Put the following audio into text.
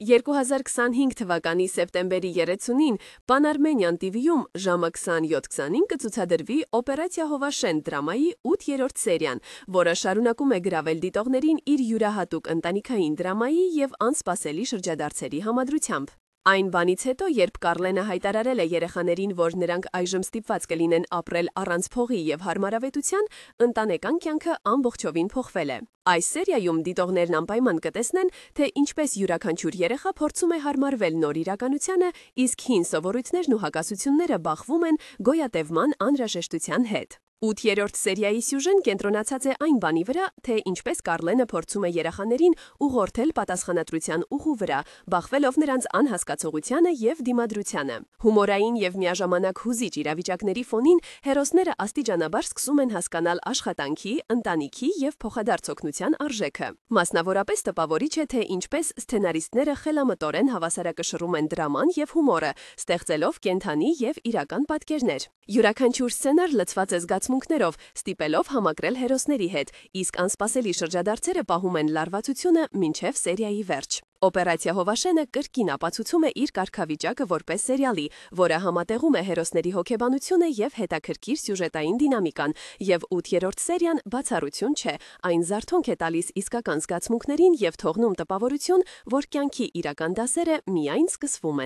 2025 թվականի սեպտեմբերի 30-ին Pan-Armenian TV-ում ժամը 27:25 կցուցադրվի «Օպերացիա Հովաշեն» դրամայի 8-րդ սերիան, որը շարունակում է գրավել դիտողներին իր յուրահատուկ ընտանիքային դրամայի և անսպասելի շրջադարձերի համադրությամբ։ Այն բանից հետո, երբ Կառլենը հայտարարել է երեխաներին, որ նրանք այժմ ստիպված կլինեն ապրել առանց փողի և հարմարավետության, ընտանեկան կյանքը ամբողջովին փոխվել է։ Այս սերիայում դիտողներն անպայման կտեսնեն, թե ինչպես յուրաքանչյուր երեխա փորձում է հարմարվել նոր իրականությանը, իսկ հին սովորույթներն ու հակասությունները բախվում են գոյատևման անհրաժեշտության հետ։ 8-րդ սերիայի սյուժեն կենտրոնացած է այն բանի վրա, թե ինչպես Կառլենը փորձում է երեխաներին ուղղորդել պատասխանատվության ուղու վրա, բախվելով նրանց անհասկացողությանը և դիմադրությանը։ Հումորային և միաժամանակ հուզիչ իրավիճակների ֆոնին հերոսները աստիճանաբար սկսում են հասկանալ աշխատանքի, ընտանիքի և փոխադարձ օգնության արժեքը։ Մասնավորապես տպավորիչ է, թե ինչպես սցենարիստները խելամտորեն հավասարակշռում են դրաման և հումորը, ստեղծելով կենդանի և իրական պատկերներ։ Յուրաքանչյուր սցենար լցված է զգացմունքներով, ստիպելով համակրել հերոսների հետ, իսկ անսպասելի շրջադարձերը պահում են լարվածությունը մինչև սերիայի վերջ։ «Օպերացիա Հովաշենը» կրկին ապացուցում է իր կարգավիճակը որպես սերիալի, որը համատեղում է հերոսների հոգեբանությունը և հետաքրքիր սյուժետային դինամիկան, և 8-րդ սերիան բացառություն չէ, այն զարթոնք է տալիս իսկական զգացմունքներին և թողնում տպավորություն, որ կյանքի իրական դասերը միայն սկսվում են։